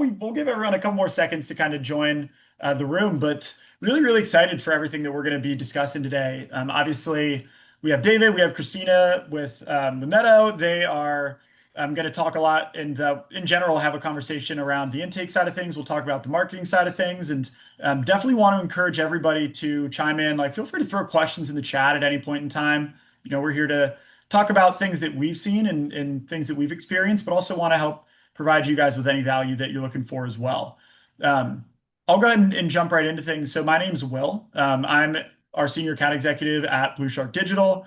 we'll give everyone a couple more seconds to kind of join the room, but really, really excited for everything that we're going to be discussing today. Obviously, we have David, we have Christina with the Neto. They are going to talk a lot and in general have a conversation around the intake side of things. We'll talk about the marketing side of things and definitely want to encourage everybody to chime in. Like, feel free to throw questions in the chat at any point in time. We're here to talk about things that we've seen and things that we've experienced, but also want to help provide you guys with any value that you're looking for as well. Um, I'll go ahead and jump right into things. So my name's Will. I'm our senior account executive at BluShark Digital.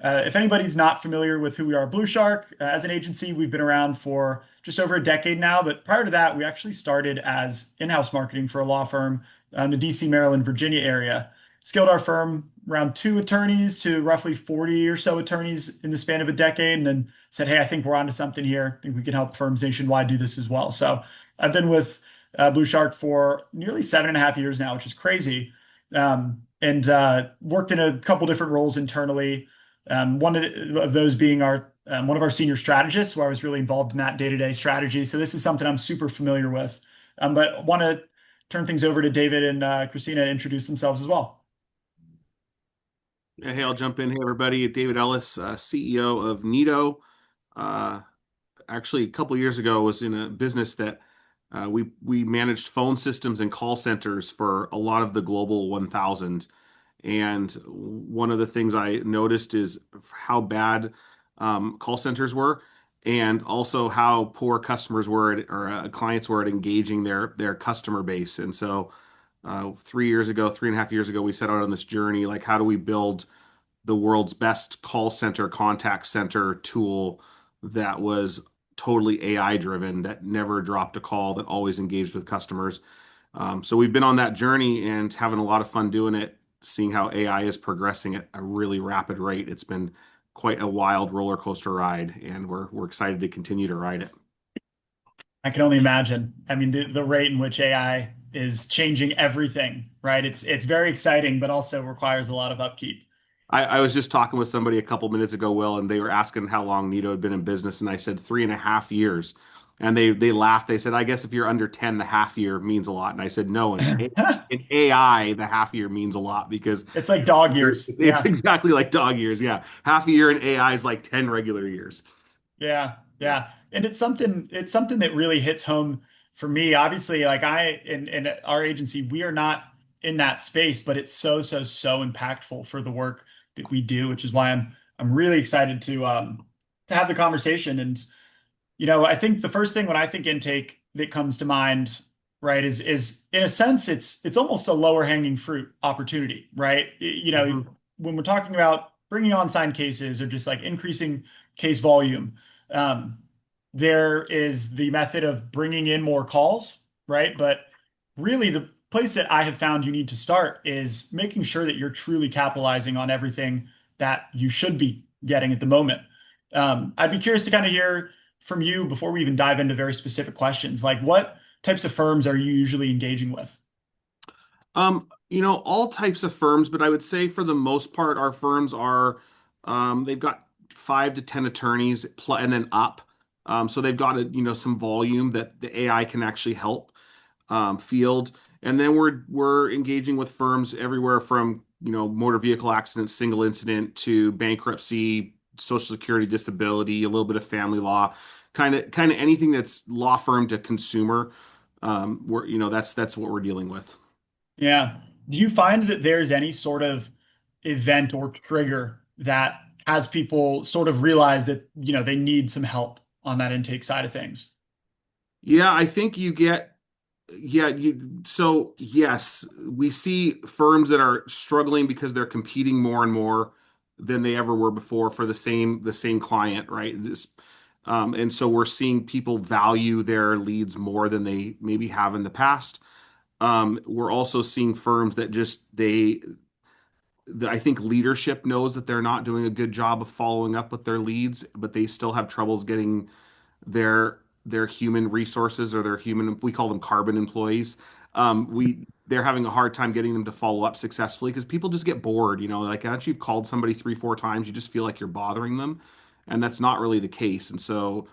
If anybody's not familiar with who we are, BluShark, as an agency, we've been around for just over a decade now. But prior to that, we actually started as in-house marketing for a law firm in the DC, Maryland, Virginia area. Scaled our firm around 2 attorneys to roughly 40 or so attorneys in the span of a decade, and then said, hey, I think we're onto something here. I think we can help firms nationwide do this as well. So I've been with BluShark for nearly 7.5 years now, which is crazy. And worked in a couple different roles internally. One of those being our one of our senior strategists, where I was really involved in that day-to-day strategy. So this is something I'm super familiar with. But want to turn things over to David and Christina to introduce themselves as well. Yeah, hey, I'll jump in. Hey, everybody. David Ellis, CEO of Neto. Uh, Actually, a couple years ago, was in a business that we managed phone systems and call centers for a lot of the Global 1000. And one of the things I noticed is how bad call centers were, and also how poor customers were or clients were at engaging their customer base. And so, 3 years ago, 3.5 years ago, we set out on this journey. Like, how do we build the world's best call center contact center tool that was totally AI driven, that never dropped a call, that always engaged with customers? So we've been on that journey and having a lot of fun doing it, seeing how AI is progressing at a really rapid rate. It's been quite a wild roller coaster ride, and we're excited to continue to ride it. I can only imagine. I mean, the rate in which AI is changing everything, right? It's very exciting, but also requires a lot of upkeep. I was just talking with somebody a couple minutes ago, Will, and they were asking how long Neto had been in business, and I said 3.5 years. And they laughed. They said, I guess if you're under 10, the half year means a lot. And I said, no, in AI, the half year means a lot because It's like dog years. it's Yeah. exactly like dog years. Yeah. Half a year in AI is like 10 regular years. Yeah. Yeah. And it's something that really hits home for me. Obviously, like in our agency, we are not in that space, but it's so, so, so impactful for the work that we do, which is why I'm really excited to have the conversation. And I think the first thing when I think intake that comes to mind, right, is in a sense it's almost a lower hanging fruit opportunity, right? Mhm. When we're talking about bringing on signed cases or just like increasing case volume, um, there is the method of bringing in more calls, right? But really, the place that I have found you need to start is making sure that you're truly capitalizing on everything that you should be getting at the moment. I'd be curious to kind of hear from you before we even dive into very specific questions. Like, what types of firms are you usually engaging with? All types of firms, but I would say for the most part, our firms are, they've got 5 to 10 attorneys and then up. So they've got some volume that the AI can actually help field. And then we're engaging with firms everywhere from, motor vehicle accidents, single incident, to bankruptcy, social security, disability, a little bit of family law, kind of anything that's law firm to consumer. That's what we're dealing with. Yeah. Do you find that there's any sort of event or trigger that has people sort of realize that, they need some help on that intake side of things? Yeah, I think so yes, we see firms that are struggling because they're competing more and more than they ever were before for the same client, right? And so we're seeing people value their leads more than they maybe have in the past. We're also seeing firms that I think leadership knows that they're not doing a good job of following up with their leads, but they still have troubles getting their human resources, or their human, we call them carbon employees. They're having a hard time getting them to follow up successfully because people just get bored. Like after you've called somebody 3, 4 times, you just feel like you're bothering them, and that's not really the case. And so,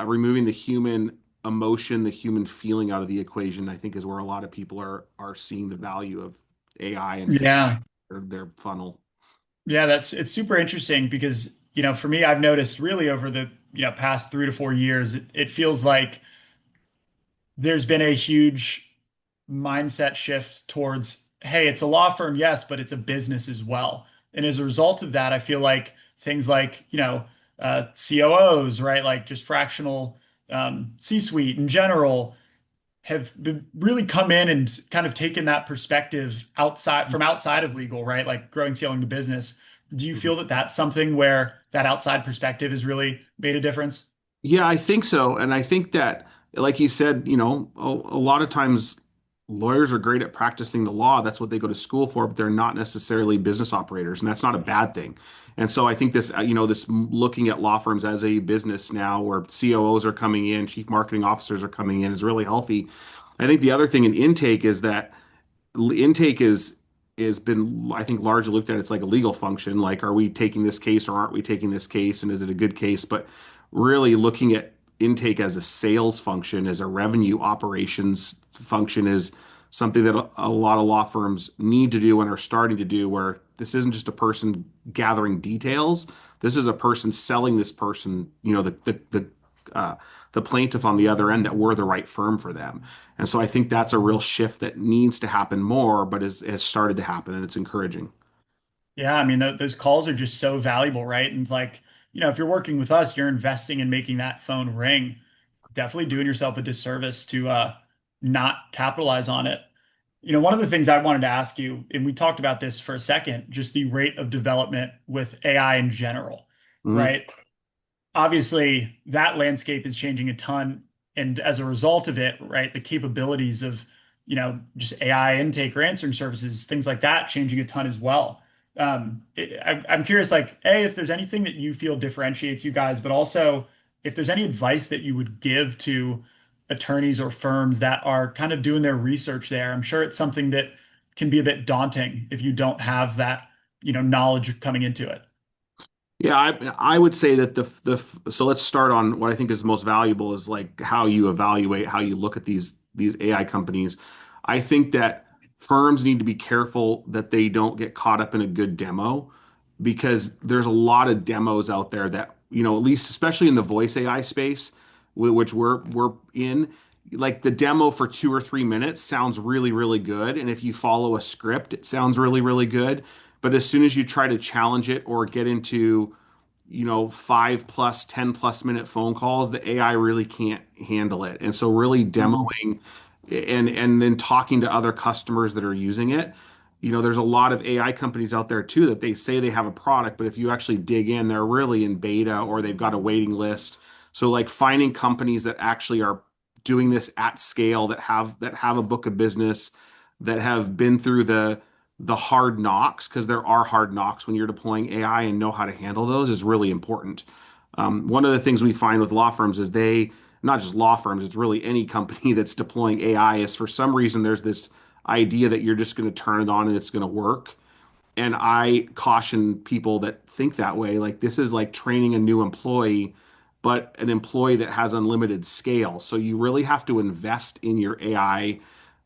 removing the human emotion, the human feeling out of the equation, I think is where a lot of people are seeing the value of AI and fit Yeah. their funnel. Yeah, it's super interesting because, for me, I've noticed really over the, past 3 to 4 years, it feels like there's been a huge mindset shift towards, hey, it's a law firm, yes, but it's a business as well. And as a result of that, I feel like things like, COOs, right? Like just fractional C-suite in general really come in and kind of taken that perspective outside of legal, right? Like growing, scaling the business. Do you feel that that's something where that outside perspective has really made a difference? Yeah, I think so. And I think that, like you said, a lot of times lawyers are great at practicing the law. That's what they go to school for, but they're not necessarily business operators. And that's not a bad thing. And so I think this, this looking at law firms as a business now where COOs are coming in, chief marketing officers are coming in is really healthy. I think the other thing in intake is that intake is been I think largely looked at it's like a legal function, like are we taking this case or aren't we taking this case and is it a good case, but really looking at intake as a sales function, as a revenue operations function, is something that a lot of law firms need to do and are starting to do, where this isn't just a person gathering details, this is a person selling this person, the plaintiff on the other end, that we're the right firm for them. And so I think that's a real shift that needs to happen more, but has started to happen, and it's encouraging. Yeah, I mean, those calls are just so valuable, right? And like, if you're working with us, you're investing in making that phone ring. Definitely doing yourself a disservice to not capitalize on it. One of the things I wanted to ask you, and we talked about this for a second, just the rate of development with AI in general, Mhm. right? Obviously that landscape is changing a ton. And as a result of it, right, the capabilities of, just AI intake or answering services, things like that, changing a ton as well. I'm curious, like, A, if there's anything that you feel differentiates you guys, but also if there's any advice that you would give to attorneys or firms that are kind of doing their research there. I'm sure it's something that can be a bit daunting if you don't have that, knowledge coming into it. Yeah, I would say that so let's start on what I think is most valuable is like how you evaluate, how you look at these AI companies. I think that firms need to be careful that they don't get caught up in a good demo, because there's a lot of demos out there that, at least especially in the voice AI space, which we're in, like the demo for 2 or 3 minutes sounds really, really good. And if you follow a script, it sounds really, really good. But as soon as you try to challenge it or get into 5 plus, 10 plus minute phone calls, the AI really can't handle it. And so really Mhm. demoing and then talking to other customers that are using it. There's a lot of AI companies out there too that they say they have a product, but if you actually dig in, they're really in beta or they've got a waiting list. So like finding companies that actually are doing this at scale, that have a book of business, that have been through the hard knocks, because there are hard knocks when you're deploying AI, and know how to handle those is really important. One of the things we find with law firms is not just law firms, it's really any company that's deploying AI, is for some reason there's this idea that you're just going to turn it on and it's going to work. And I caution people that think that way, like this is like training a new employee, but an employee that has unlimited scale. So you really have to invest in your AI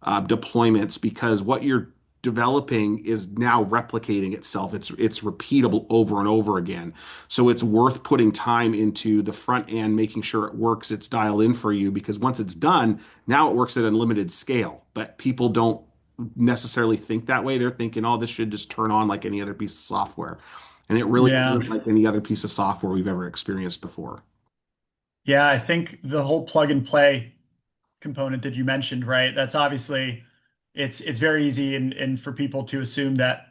deployments, because what you're developing is now replicating itself. It's repeatable over and over again. So it's worth putting time into the front end, making sure it works, it's dialed in for you, because once it's done, now it works at unlimited scale. But people don't necessarily think that way. They're thinking, oh, this should just turn on like any other piece of software. And it really Yeah. isn't like any other piece of software we've ever experienced before. Yeah, I think the whole plug and play component that you mentioned, right? That's obviously it's very easy and for people to assume that,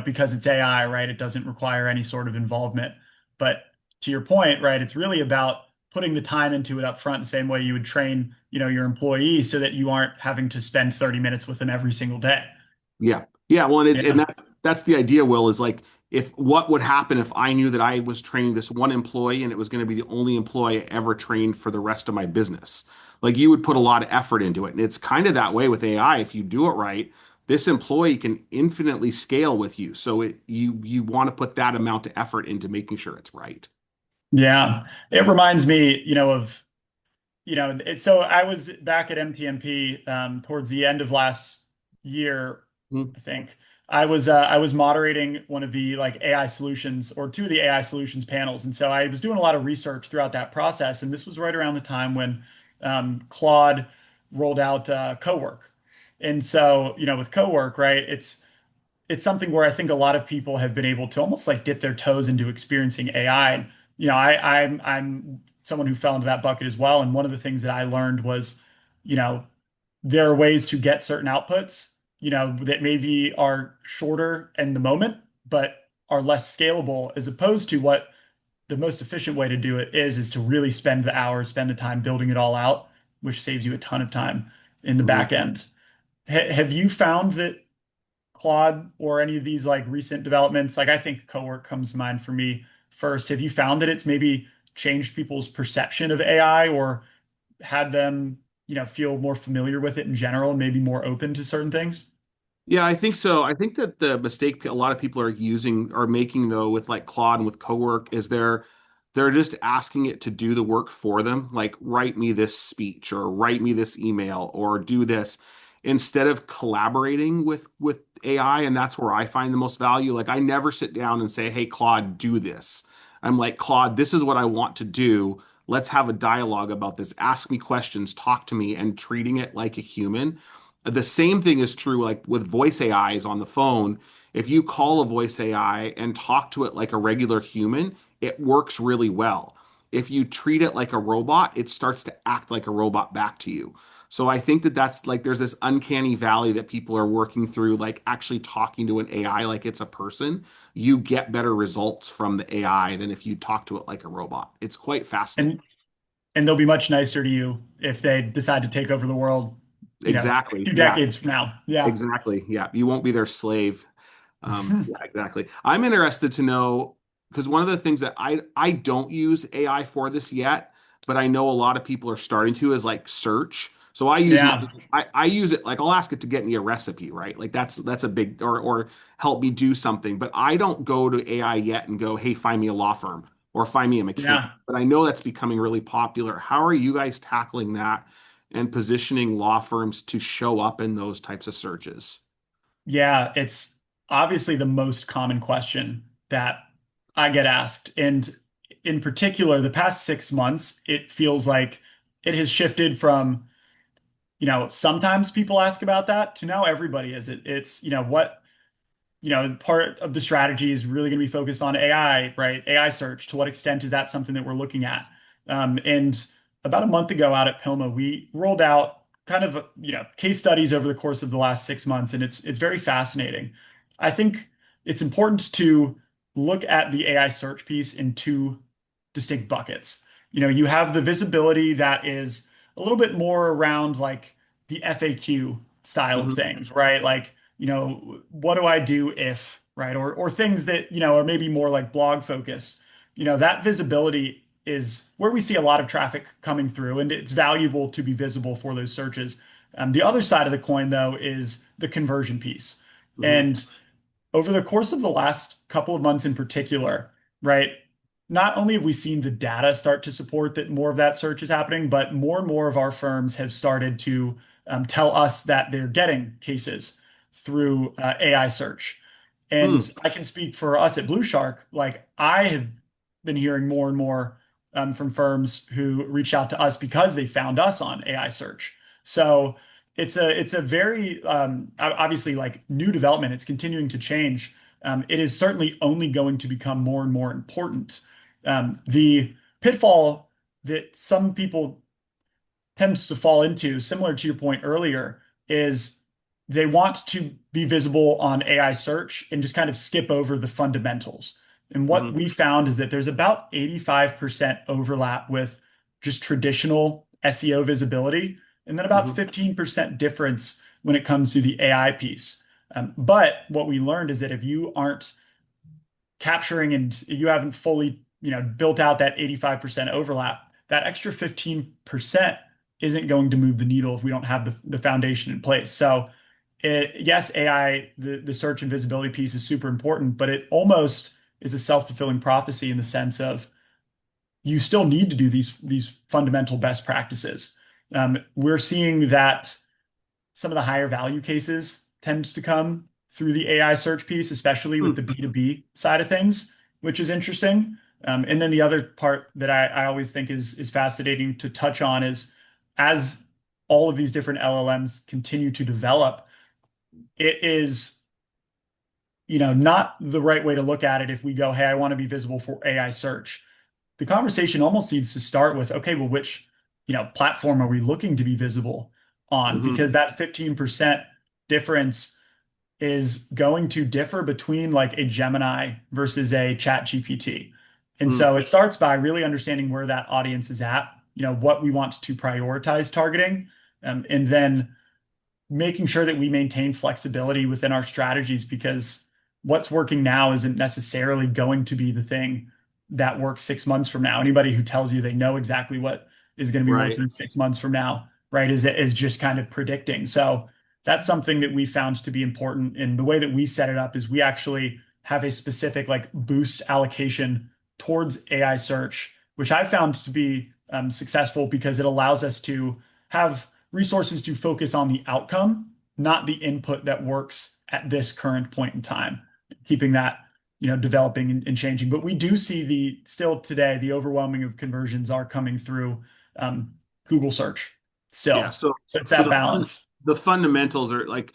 because it's AI, right, it doesn't require any sort of involvement. But to your point, right, it's really about putting the time into it up front, the same way you would train, your employees so that you aren't having to spend 30 minutes with them every single day. Yeah. Yeah. Well, and Yeah. that's the idea, Will, is like, if what would happen if I knew that I was training this one employee and it was going to be the only employee I ever trained for the rest of my business? Like you would put a lot of effort into it. And it's kind of that way with AI. If you do it right, this employee can infinitely scale with you. So you want to put that amount of effort into making sure it's right. Yeah. It reminds me, of so I was back at MTMP towards the end of last year, Mhm. I think. I was moderating one of the like AI solutions or two of the AI solutions panels, and so I was doing a lot of research throughout that process. And this was right around the time when Claude rolled out Cowork, and so with Cowork, right? It's something where I think a lot of people have been able to almost like dip their toes into experiencing AI. And I'm someone who fell into that bucket as well. And one of the things that I learned was, you know, there are ways to get certain outputs, that maybe are shorter in the moment, but are less scalable, as opposed to what the most efficient way to do it is to really spend the hours, spend the time building it all out, which saves you a ton of time in the Mhm. back end. Have you found that Claude or any of these like recent developments, like I think Cowork comes to mind for me first. Have you found that it's maybe changed people's perception of AI or had them, feel more familiar with it in general and maybe more open to certain things? Yeah, I think so. I think that the mistake a lot of people are making though with like Claude and with Cowork is they're just asking it to do the work for them, like write me this speech or write me this email or do this instead of collaborating with AI, and that's where I find the most value. Like I never sit down and say, "Hey Claude, do this." I'm like, "Claude, this is what I want to do. Let's have a dialogue about this. Ask me questions, talk to me," and treating it like a human. The same thing is true like with voice AIs on the phone. If you call a voice AI and talk to it like a regular human, it works really well. If you treat it like a robot, it starts to act like a robot back to you. So I think that that's like there's this uncanny valley that people are working through, like actually talking to an AI like it's a person. You get better results from the AI than if you talk to it like a robot. It's quite fascinating. And and they'll be much nicer to you if they decide to take over the world, Exactly. two Yeah. decades from now. Yeah. Exactly. Yeah. You won't be their slave. Yeah, exactly. I'm interested to know because one of the things that I don't use AI for this yet, but I know a lot of people are starting to is like search. So Yeah. I use it like I'll ask it to get me a recipe, right? Like that's a big or help me do something. But I don't go to AI yet and go, hey, find me a law firm or find me a mechanic. Yeah. But I know that's becoming really popular. How are you guys tackling that and positioning law firms to show up in those types of searches? Yeah. It's obviously the most common question that I get asked. And in particular, the past 6 months, it feels like it has shifted from, sometimes people ask about that to now everybody is. It's, part of the strategy is really going to be focused on AI, right? AI search. To what extent is that something that we're looking at? And about a month ago out at Pilma, we rolled out kind of, case studies over the course of the last 6 months, and it's very fascinating. I think it's important to look at the AI search piece in two distinct buckets. You have the visibility that is a little bit more around like the FAQ style of Hmm. things, right? Like, what do I do if, right? Or things that, are maybe more like blog focused. That visibility is where we see a lot of traffic coming through, and it's valuable to be visible for those searches. The other side of the coin, though, is the conversion piece. Hmm. And over the course of the last couple of months in particular, right? Not only have we seen the data start to support that more of that search is happening, but more and more of our firms have started to tell us that they're getting cases through AI search. Hmm. And I can speak for us at BluShark. Like I have been hearing more and more from firms who reach out to us because they found us on AI search. So it's a very obviously like new development. It's continuing to change. It is certainly only going to become more and more important. The pitfall that some people tends to fall into, similar to your point earlier, is they want to be visible on AI search and just kind of skip over the fundamentals. And what Hmm. we found is that there's about 85% overlap with just traditional SEO visibility, and then about Hmm. 15% difference when it comes to the AI piece. But what we learned is that if you aren't capturing and you haven't fully, built out that 85% overlap, that extra 15% isn't going to move the needle if we don't have the foundation in place. So yes, AI, the search and visibility piece is super important, but it almost is a self-fulfilling prophecy in the sense of you still need to do these fundamental best practices. We're seeing that some of the higher value cases tends to come through the AI search piece, especially with Hmm. the B2B side of things, which is interesting. And then the other part that I always think is fascinating to touch on is as all of these different LLMs continue to develop, it is, not the right way to look at it if we go, hey, I want to be visible for AI search. The conversation almost needs to start with, okay, well, which, platform are we looking to be visible on? Hmm. Because that 15% difference is going to differ between like a Gemini versus a Chat GPT. And Hmm. so it starts by really understanding where that audience is at, what we want to prioritize targeting, and then making sure that we maintain flexibility within our strategies because what's working now isn't necessarily going to be the thing that works 6 months from now. Anybody who tells you they know exactly what is going to be Right. working 6 months from now, right, is just kind of predicting. So that's something that we found to be important. And the way that we set it up is we actually have a specific like boost allocation towards AI search, which I found to be successful because it allows us to have resources to focus on the outcome, not the input that works at this current point in time, keeping that, developing and changing. But we do see still today, the overwhelming of conversions are coming through um, Google search Yeah. still. So So it's so that balance. the fundamentals are like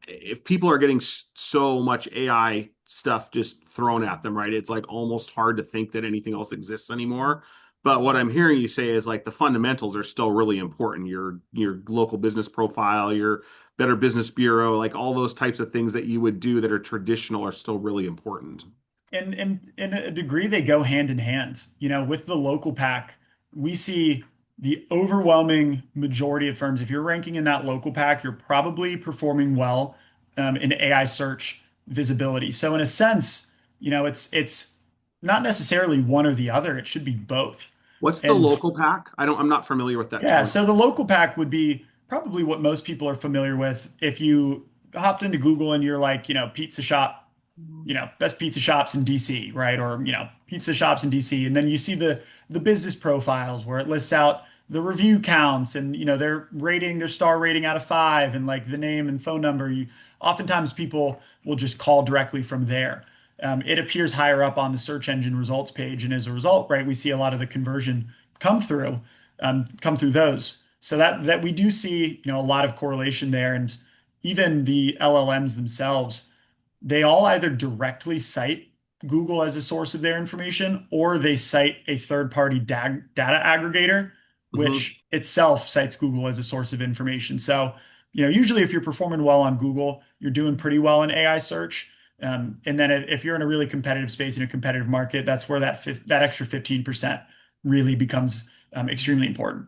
if people are getting so much AI stuff just thrown at them, right? It's like almost hard to think that anything else exists anymore. But what I'm hearing you say is like the fundamentals are still really important. Your local business profile, your Better Business Bureau, like all those types of things that you would do that are traditional are still really important. And in a degree, they go hand in hand. With the local pack, we see the overwhelming majority of firms. If you're ranking in that local pack, you're probably performing well in AI search visibility. So in a sense, it's not necessarily one or the other. It should be both. What's the And local pack? I'm not familiar with that yeah, term. so the local pack would be probably what most people are familiar with. If you hopped into Google and you're like, pizza shop, best pizza shops in DC, right? Or, pizza shops in DC. And then you see the business profiles where it lists out the review counts and, their star rating out of 5 and like the name and phone number. Oftentimes people will just call directly from there. It appears higher up on the search engine results page. And as a result, right, we see a lot of the conversion come through, come through those. So that we do see, a lot of correlation there. And even the LLMs themselves, they all either directly cite Google as a source of their information or they cite a third-party data aggregator, Hmm. which itself cites Google as a source of information. So, usually if you're performing well on Google, you're doing pretty well in AI search. And then if you're in a really competitive space in a competitive market, that's where that extra 15% really becomes extremely important.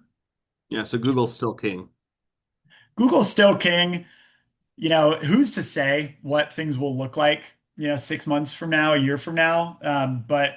Yeah, so Google's still king. Google's still king. Who's to say what things will look like, 6 months from now, a year from now? But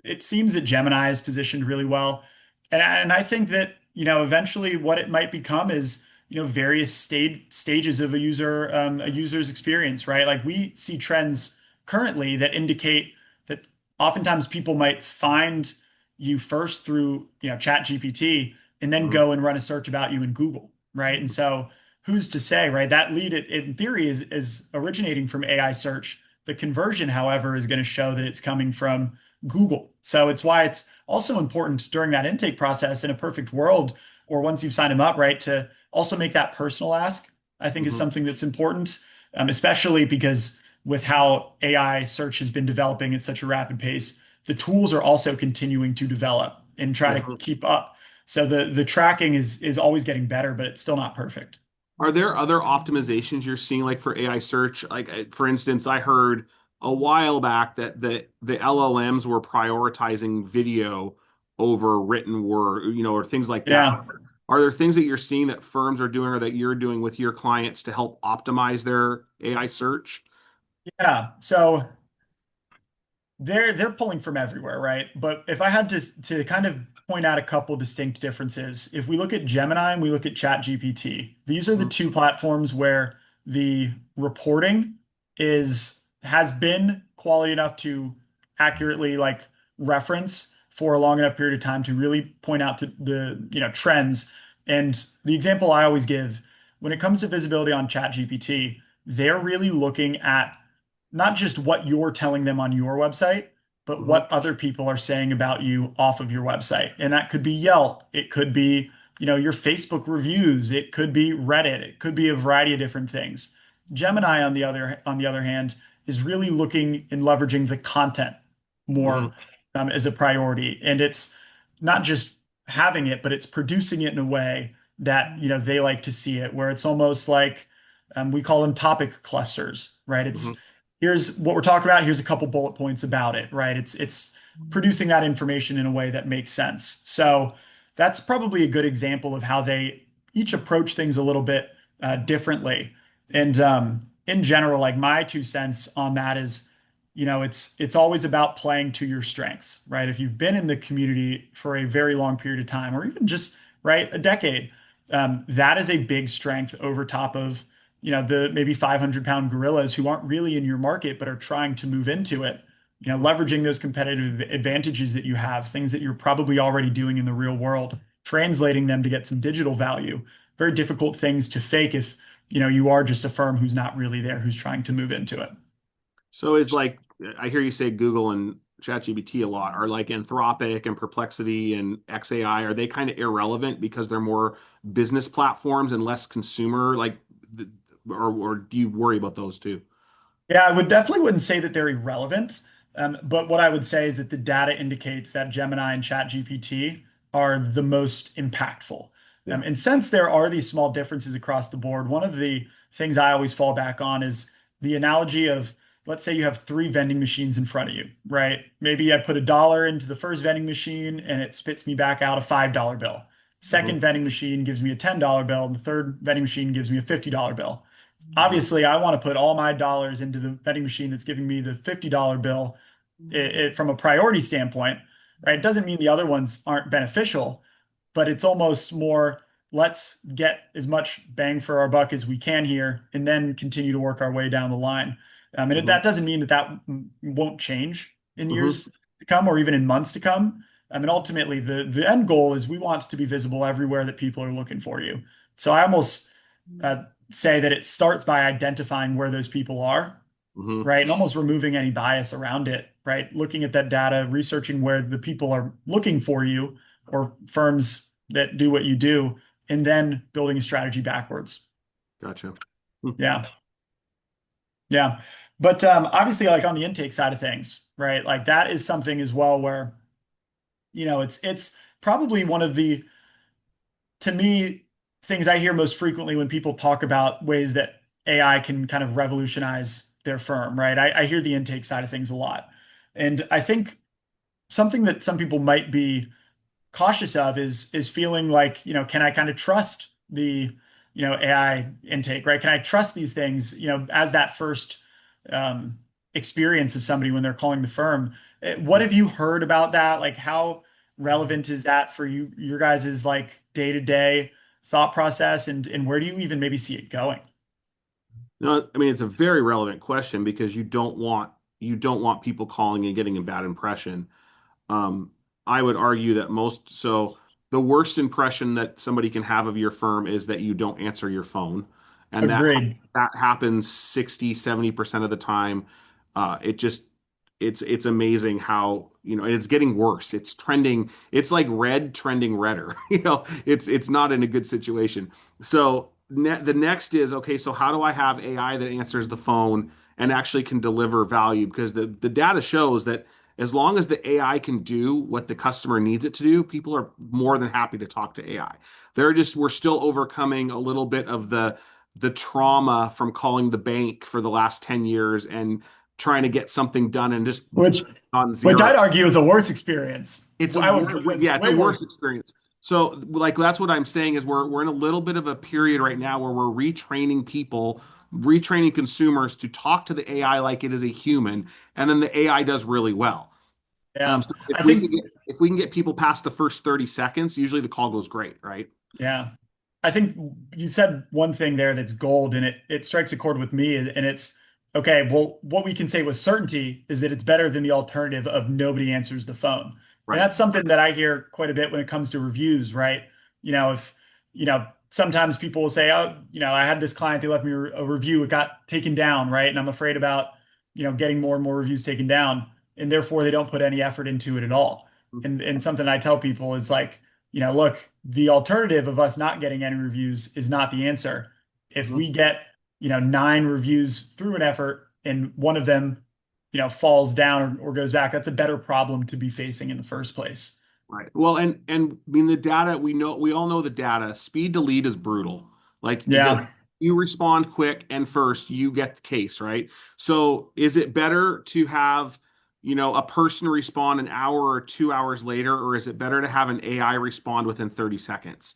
it seems that Gemini is positioned really well. And I think that, eventually what it might become is, various stages of a user's experience, right? Like we see trends currently that indicate that oftentimes people might find you first through, Chat GPT and then Hmm. go and run a search about you in Google, right? And so who's to say, right? That lead in theory is originating from AI search. The conversion, however, is going to show that it's coming from Google. So it's why it's also important during that intake process in a perfect world, or once you've signed them up, right, to also make that personal ask, I think is Hmm. something that's important, especially because with how AI search has been developing at such a rapid pace, the tools are also continuing to develop and try to Hmm. keep up. So the tracking is always getting better, but it's still not perfect. Are there other optimizations you're seeing, like for AI search? Like, for instance, I heard a while back that the LLMs were prioritizing video over written word, or things like that. Yeah. Are there things that you're seeing that firms are doing or that you're doing with your clients to help optimize their AI search? Yeah. So they're pulling from everywhere, right? But if I had to kind of point out a couple distinct differences, if we look at Gemini and we look at ChatGPT, these are the Hmm. two platforms where the reporting has been quality enough to accurately like reference for a long enough period of time to really point out the trends. And the example I always give when it comes to visibility on ChatGPT, they're really looking at not just what you're telling them on your website, but Hmm. what other people are saying about you off of your website. And that could be Yelp, it could be, your Facebook reviews, it could be Reddit, it could be a variety of different things. Gemini, on the other hand, is really looking and leveraging the content more Hmm. as a priority. And it's not just having it, but it's producing it in a way that they like to see it, where it's almost like we call them topic clusters, right? Hmm. It's here's what we're talking about. Here's a couple bullet points about it, right? It's producing that information in a way that makes sense. So that's probably a good example of how they each approach things a little bit differently. And in general, like my 2 cents on that is, it's always about playing to your strengths, right? If you've been in the community for a very long period of time, or even just right a decade, that is a big strength over top of the maybe 500-pound gorillas who aren't really in your market but are trying to move into it. Leveraging those competitive advantages that you have, things that you're probably already doing in the real world, translating them to get some digital value. Very difficult things to fake if you are just a firm who's not really there, who's trying to move into it. So is like I hear you say Google and ChatGPT a lot. Are like Anthropic and Perplexity and XAI, are they kind of irrelevant because they're more business platforms and less consumer? Like, or do you worry about those too? Yeah, I would definitely wouldn't say that they're irrelevant. But what I would say is that the data indicates that Gemini and ChatGPT are the most impactful. Yeah. And since there are these small differences across the board, one of the things I always fall back on is the analogy of, let's say you have three vending machines in front of you, right? Maybe I put $1 into the first vending machine and it spits me back out a $5 bill. Hmm. Second vending machine gives me a $10 bill, and the third vending machine gives me a $50 bill. Obviously, I want to put all my dollars into the vending machine that's giving me the $50 bill from a priority standpoint, right? It doesn't mean the other ones aren't beneficial, but it's almost more let's get as much bang for our buck as we can here and then continue to work our way down the line. Hmm. That doesn't mean that won't change in Hmm. years to come or even in months to come. Ultimately, the end goal is we want to be visible everywhere that people are looking for you. So I almost uh, say that it starts by identifying where those people are, Hmm. right? And almost removing any bias around it, right? Looking at that data, researching where the people are looking for you or firms that do what you do, and then building a strategy backwards. Gotcha. Hmm. Yeah. Yeah. But obviously, like on the intake side of things, right? Like that is something as well where, it's probably one of the to me, things I hear most frequently when people talk about ways that AI can kind of revolutionize their firm, right? I hear the intake side of things a lot. And I think something that some people might be cautious of is feeling like, can I kind of trust the, AI intake, right? Can I trust these things, as that first um, experience of somebody when they're calling the firm? What have you heard about that? Like, how relevant is that for you, your guys' like day-to-day thought process, and where do you even maybe see it going? No, I mean it's a very relevant question because you don't want people calling and getting a bad impression. Um, I would argue that the worst impression that somebody can have of your firm is that you don't answer your phone. And Agreed. that happens 60-70% of the time. It just it's amazing how, and it's getting worse. It's trending, it's like red trending redder. It's not in a good situation. So the next is okay, so how do I have AI that answers the phone and actually can deliver value? Because the data shows that as long as the AI can do what the customer needs it to do, people are more than happy to talk to AI. We're still overcoming a little bit of the trauma from calling the bank for the last 10 years and trying to get something done and just Which, on which zero. I'd argue is a worse experience. It's a I would wor put it's Yeah, it's a way more. worse experience. So like that's what I'm saying is we're in a little bit of a period right now where we're retraining people, retraining consumers to talk to the AI like it is a human, and then the AI does really well. Yeah. So I think if we can get people past the first 30 seconds, usually the call goes great, right? Yeah. I think you said one thing there that's gold, and it strikes a chord with me, and it's okay, well, what we can say with certainty is that it's better than the alternative of nobody answers the phone. And Right. that's something that I hear quite a bit when it comes to reviews, right? If, sometimes people will say, oh, I had this client, they left me a review, it got taken down, right? And I'm afraid about, getting more and more reviews taken down, and therefore they don't put any effort into it at all. And something I tell people is like, look, the alternative of us not getting any reviews is not the answer. If Mhm. we get, 9 reviews through an effort and one of them falls down or goes back, that's a better problem to be facing in the first place. Right. Well, and I mean the data we all know the data. Speed to lead is brutal. Like the Yeah. you respond quick and first you get the case, right? So is it better to have, a person respond an hour or 2 hours later, or is it better to have an AI respond within 30 seconds?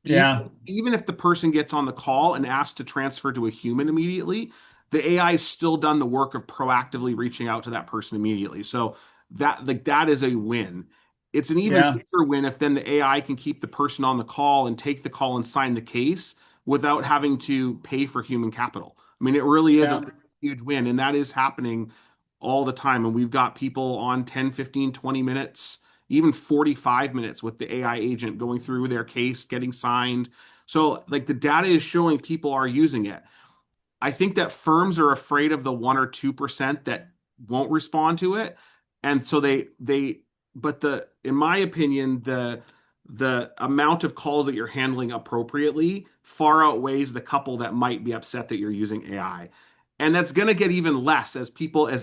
Yeah. Even if the person gets on the call and asked to transfer to a human immediately, the AI has still done the work of proactively reaching out to that person immediately. So that is a win. It's an even Yeah. bigger win if then the AI can keep the person on the call and take the call and sign the case without having to pay for human capital. I mean, it really is Yeah. it's a huge win, and that is happening all the time. And we've got people on 10, 15, 20 minutes, even 45 minutes with the AI agent going through their case, getting signed. So, like, the data is showing people are using it. I think that firms are afraid of the 1 or 2% that won't respond to it. And so but in my opinion, the amount of calls that you're handling appropriately far outweighs the couple that might be upset that you're using AI. And that's going to get even less as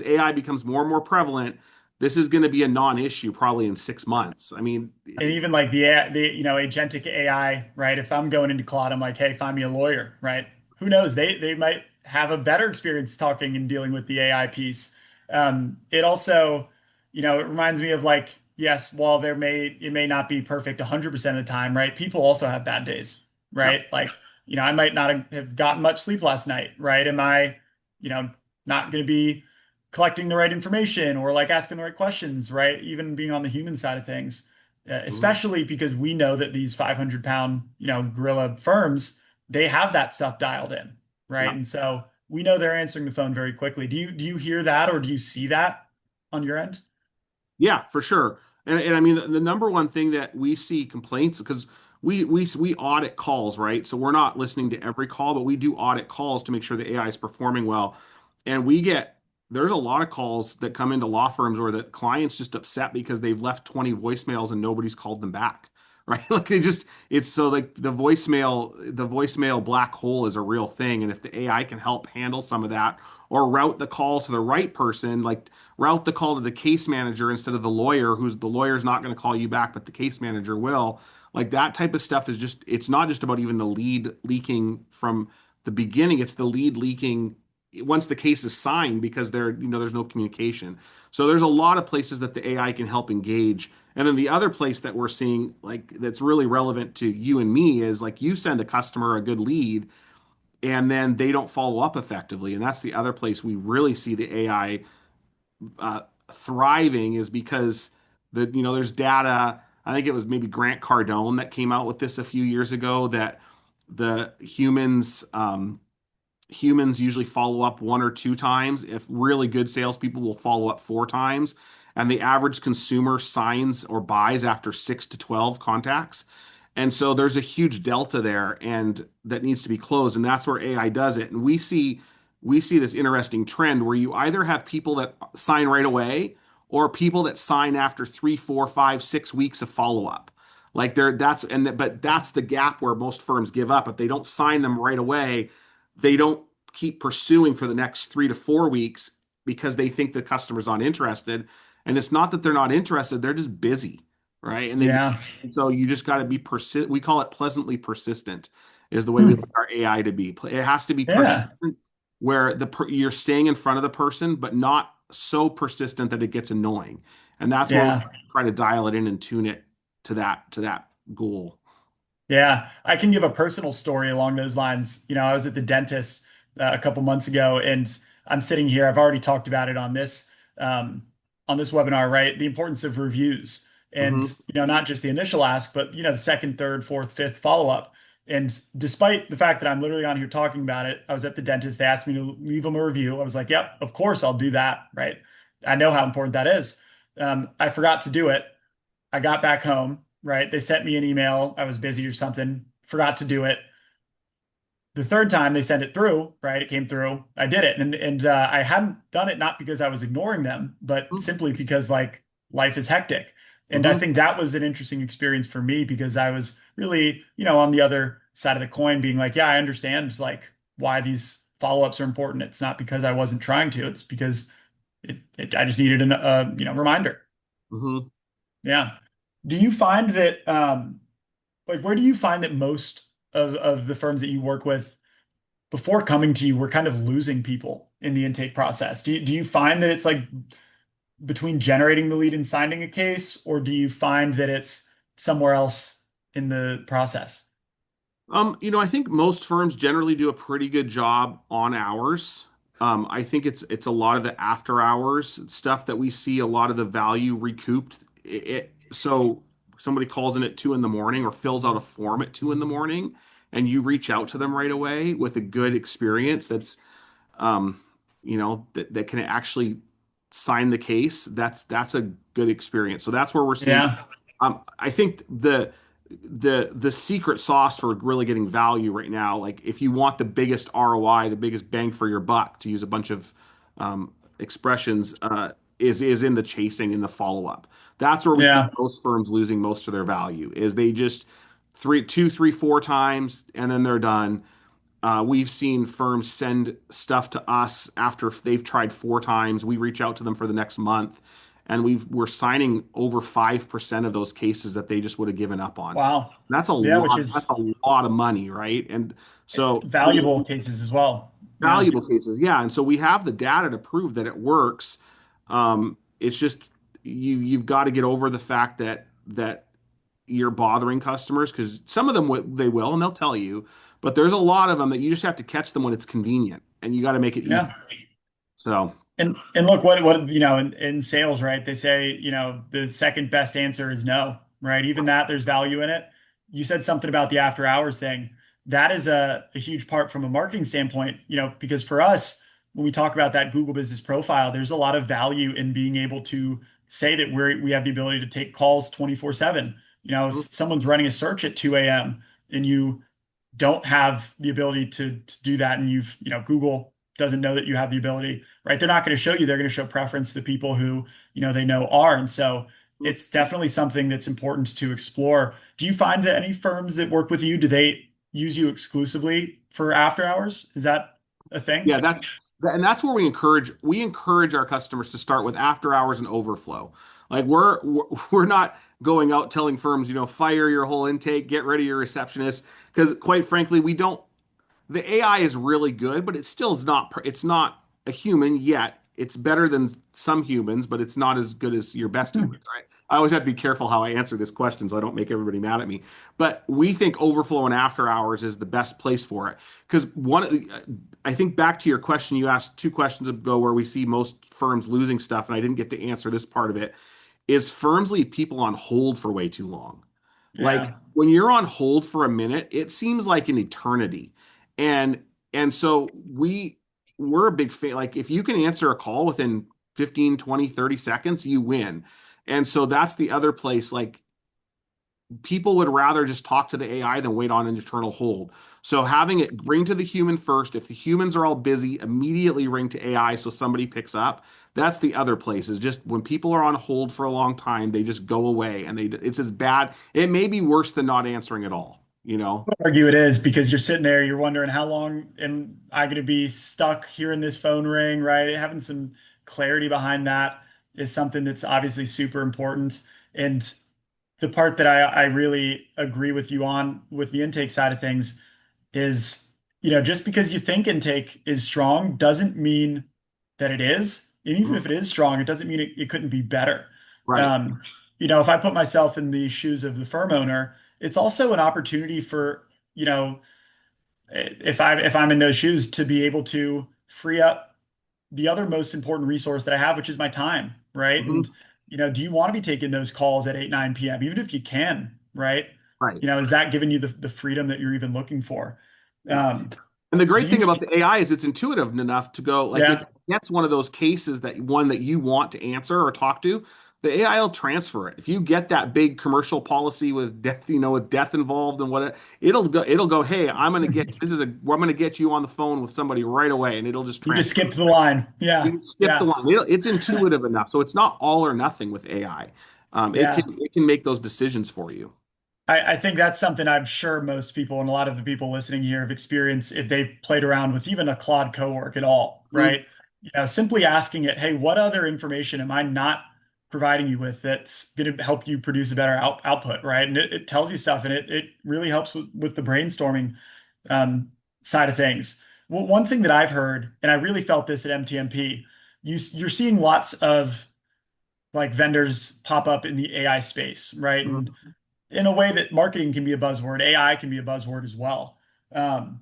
AI becomes more and more prevalent. This is going to be a non-issue probably in 6 months. I mean, And even like the agentic AI, right? If I'm going into Claude, I'm like, hey, find me a lawyer, right? Who knows? They might have a better experience talking and dealing with the AI piece. It also, it reminds me of like, yes, while it may not be perfect 100% of the time, right? People also have bad days, yeah. right? Like, I might not have gotten much sleep last night, right? Am I, you know, not going to be collecting the right information or like asking the right questions, right? Even being on the human side of things, Mhm. especially because we know that these 500-pound, gorilla firms, they have that stuff dialed in, right? Yeah. And so we know they're answering the phone very quickly. Do you hear that or do you see that on your end? Yeah, for sure. And I mean the number one thing that we see complaints because we audit calls, right? So we're not listening to every call, but we do audit calls to make sure the AI is performing well. And there's a lot of calls that come into law firms where the client's just upset because they've left 20 voicemails and nobody's called them back. Right? Like it's so like the voicemail black hole is a real thing. And if the AI can help handle some of that or route the call to the right person, like route the call to the case manager instead of the lawyer, who's the lawyer's not going to call you back, but the case manager will. Like that type of stuff it's not just about even the lead leaking from the beginning, it's the lead leaking once the case is signed because there's no communication. So there's a lot of places that the AI can help engage. And then the other place that we're seeing like that's really relevant to you and me is like you send a customer a good lead and then they don't follow up effectively. And that's the other place we really see the AI thriving is because there's data. I think it was maybe Grant Cardone that came out with this a few years ago that the humans usually follow up 1 or 2 times. If really good salespeople will follow up 4 times, and the average consumer signs or buys after 6 to 12 contacts. And so there's a huge delta there, and that needs to be closed, and that's where AI does it. And we see this interesting trend where you either have people that sign right away or people that sign after 3, 4, 5, 6 weeks of follow up. Like but that's the gap where most firms give up. If they don't sign them right away, they don't keep pursuing for the next 3 to 4 weeks because they think the customer's not interested. And it's not that they're not interested, they're just busy, right? Yeah. And so you just got to be persistent. We call it pleasantly persistent, is the way we Hmm. like our AI to be. It has to be Yeah. persistent where you're staying in front of the person, but not so persistent that it gets annoying. And that's where we Yeah. try to dial it in and tune it to that goal. Yeah, I can give a personal story along those lines. I was at the dentist a couple months ago, and I'm sitting here. I've already talked about it um, on this webinar, right? The importance of reviews, and Hmm. not just the initial ask, but the second, third, fourth, fifth follow up. And despite the fact that I'm literally on here talking about it, I was at the dentist. They asked me to leave them a review. I was like, "Yep, of course I'll do that." Right? I know how important that is. I forgot to do it. I got back home, right? They sent me an email. I was busy or something, forgot to do it. The third time they sent it through, right? It came through. I did it, and I hadn't done it not because I was ignoring them, but simply because like life is hectic. And I Mm-hmm. think that was an interesting experience for me because I was really, on the other side of the coin, being like, yeah, I understand like why these follow-ups are important. It's not because I wasn't trying to. It's because I just needed a reminder. Mm-hmm. Yeah. Do you find that like where do you find that most of the firms that you work with before coming to you were kind of losing people in the intake process? Do you find that it's like between generating the lead and signing a case, or do you find that it's somewhere else in the process? I think most firms generally do a pretty good job on hours. I think it's a lot of the after hours stuff that we see a lot of the value recouped. So somebody calls in at 2 in the morning or fills out a form at 2 in the morning, and you reach out to them right away with a good experience um, that can actually sign the case. That's a good experience. So that's where we're seeing. Yeah. I think the secret sauce for really getting value right now, like if you want the biggest ROI, the biggest bang for your buck, to use a bunch of expressions, is in the chasing and the follow up. That's where we see Yeah. most firms losing most of their value. Is they just three, two, three, four times, and then they're done. We've seen firms send stuff to us after they've tried 4 times. We reach out to them for the next month, and we're signing over 5% of those cases that they just would have given up on. Wow. That's a Yeah, which lot. That's is a lot of money, right? And so valuable cases as well. Yeah. valuable cases, yeah. And so we have the data to prove that it works. It's just you've got to get over the fact that you're bothering customers because some of them they will and they'll tell you, but there's a lot of them that you just have to catch them when it's convenient and you got to make it easy. Yeah. So, And look what in sales, right? They say, the second best answer is no, right? Even that there's value in it. You said something about the after hours thing. That is a huge part from a marketing standpoint, because for us, when we talk about that Google Business Profile, there's a lot of value in being able to say that we have the ability to take calls 24/7. If someone's running a search at 2 a.m. and you don't have the ability to do that, and Google doesn't know that you have the ability, right? They're not going to show you. They're going to show preference to people who they know are. And so it's definitely something that's important to explore. Do you find that any firms that work with you, do they use you exclusively for after hours? Is that a thing? yeah, and that's where we encourage our customers to start with after hours and overflow. Like we're not going out telling firms, fire your whole intake, get rid of your receptionist, because quite frankly, we don't the AI is really good, but it still is not it's not a human yet. It's better than some humans, but it's not as good as your best humans, right? I always have to be careful how I answer this question so I don't make everybody mad at me. But we think overflow and after hours is the best place for it. Because I think back to your question you asked 2 questions ago where we see most firms losing stuff, and I didn't get to answer this part of it, is firms leave people on hold for way too long. Like Yeah. when you're on hold for a minute, it seems like an eternity. And so we're a big fan. Like if you can answer a call within 15, 20, 30 seconds, you win. And so that's the other place. Like people would rather just talk to the AI than wait on an eternal hold. So having it ring to the human first, if the humans are all busy, immediately ring to AI so somebody picks up. That's the other place is just when people are on hold for a long time, they just go away and it's as bad. It may be worse than not answering at all, you know? Argue it is because you're sitting there, you're wondering how long am I going to be stuck hearing this phone ring, right? Having some clarity behind that is something that's obviously super important. And the part that I really agree with you on with the intake side of things is, just because you think intake is strong doesn't mean that it is. And even Mhm. if it is strong, it doesn't mean it couldn't be better. Right. Um, if I put myself in the shoes of the firm owner, it's also an opportunity for, if I'm in those shoes to be able to free up the other most important resource that I have, which is my time, right? And Mhm. do you want to be taking those calls at 8, 9 p.m., even if you can, right? Right. Is that giving you the freedom that you're even looking for? Yeah. Um, And the do great you, thing about the AI is it's intuitive enough to go like if yeah, that's one of those cases that one that you want to answer or talk to, The AI will transfer it. If you get that big commercial policy with death, with death involved and what it'll go, hey, I'm gonna get you on the phone with somebody right away, and it'll just You just transfer. skipped the line. You Yeah. can skip the Yeah. line. It's intuitive enough, so it's not all or nothing with AI. It Yeah. can make those decisions for you. I think that's something I'm sure most people and a lot of the people listening here have experienced if they've played around with even a Claude cowork at all, Mhm. right? Simply asking it, hey, what other information am I not providing you with that's going to help you produce a better output, right? And it tells you stuff and it really helps with the brainstorming um, side of things. Well, one thing that I've heard, and I really felt this at MTMP, you're seeing lots of like vendors pop up in the AI space, right? And Mhm. in a way that marketing can be a buzzword, AI can be a buzzword as well. Um,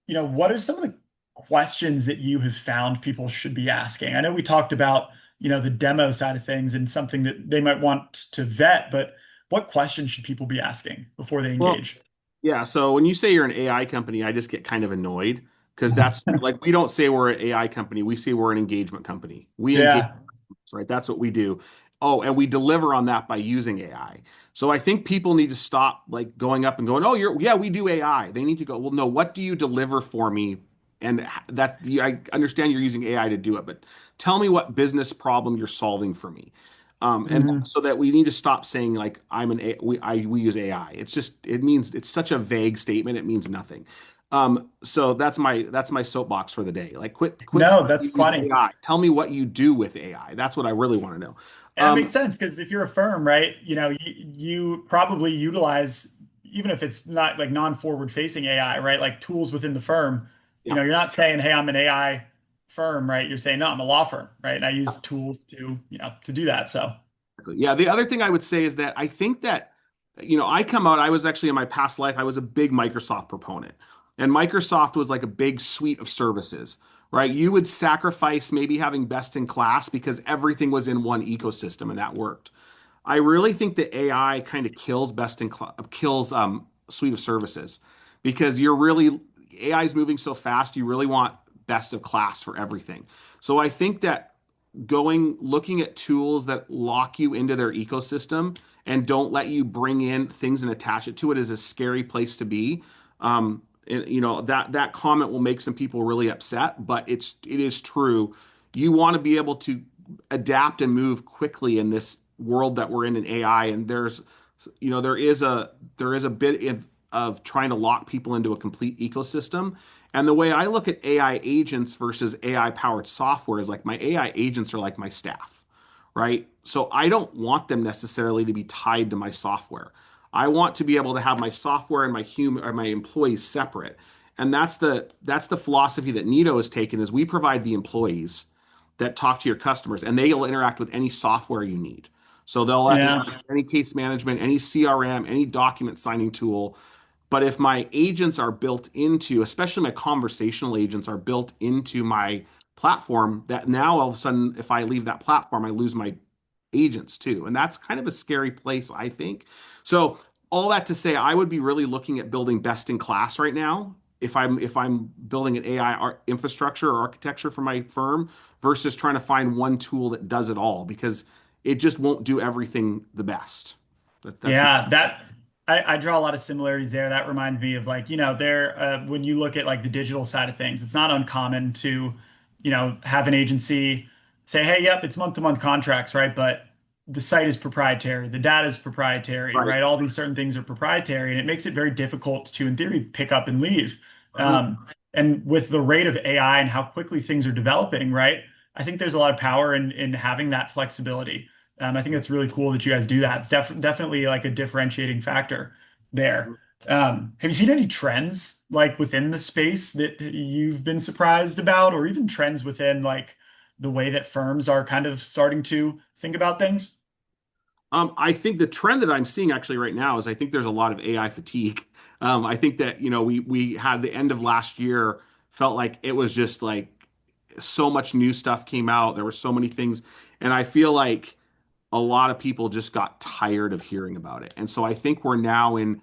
what are some of the questions that you have found people should be asking? I know we talked about, the demo side of things and something that they might want to vet, but what questions should people be asking before they Well, engage? yeah. So when you say you're an AI company, I just get kind of annoyed because that's like we don't say we're an AI company. We say we're an engagement company. We engage, Yeah. right? That's what we do. Oh, and we deliver on that by using AI. So I think people need to stop like going up and going, "Oh, yeah, we do AI." They need to go, "Well, no, what do you deliver for me?" And I understand you're using AI to do it, but tell me what business problem you're solving for me. And Hmm. so that we need to stop saying like we use AI. It's such a vague statement. It means nothing. So that's my soapbox for the day. Like quit saying No, that's you use funny. AI. Tell me what you do with AI. That's what I really want to know. And it makes Um, sense because if you're a firm, right, you probably utilize, even if it's not like non-forward facing AI, right, like tools within the firm. yeah. You're not saying, hey, I'm an AI firm, right? You're saying, no, I'm a law firm, right? And I use tools to do that. So, Yeah, the other thing I would say is that I think that, I was actually in my past life, I was a big Microsoft proponent. And Microsoft was like a big suite of services, right? You would sacrifice maybe having best in class because everything was in one ecosystem and that worked. I really think that AI kind of kills best in class, kills suite of services because AI is moving so fast, you really want best of class for everything. So I think that looking at tools that lock you into their ecosystem and don't let you bring in things and attach it to it is a scary place to be. And, that comment will make some people really upset, but it is true. You want to be able to adapt and move quickly in this world that we're in AI, and there is a bit of trying to lock people into a complete ecosystem. And the way I look at AI agents versus AI powered software is like my AI agents are like my staff, right? So I don't want them necessarily to be tied to my software. I want to be able to have my software and my human or my employees separate. And that's the philosophy that Neto has taken is we provide the employees that talk to your customers and they'll interact with any software you need. So they'll yeah. any case management, any CRM, any document signing tool, but if my agents are built into, especially my conversational agents are built into my platform, that now all of a sudden, if I leave that platform, I lose my agents too. And that's kind of a scary place, I think. So all that to say, I would be really looking at building best in class right now. If I'm building an AI infrastructure or architecture for my firm versus trying to find one tool that does it all because it just won't do everything the best. That's Yeah, I draw a lot of similarities there. That reminds me of like, there when you look at like the digital side of things, it's not uncommon to, have an agency say, hey, yep, it's month-to-month contracts, right? But the site is proprietary, the data is proprietary, right. right? All these certain things are proprietary, and it makes it very difficult to, in theory, pick up and leave. Mhm. And with the rate of AI and how quickly things are developing, right? I think there's a lot of power in having that flexibility. I think it's really cool that you guys do that. It's definitely like a differentiating factor there. Have you seen any trends like within the space that you've been surprised about, or even trends within like the way that firms are kind of starting to think about things? I think the trend that I'm seeing actually right now is I think there's a lot of AI fatigue. I think that we had the end of last year felt like it was just like so much new stuff came out. There were so many things, and I feel like a lot of people just got tired of hearing about it. And so I think we're now in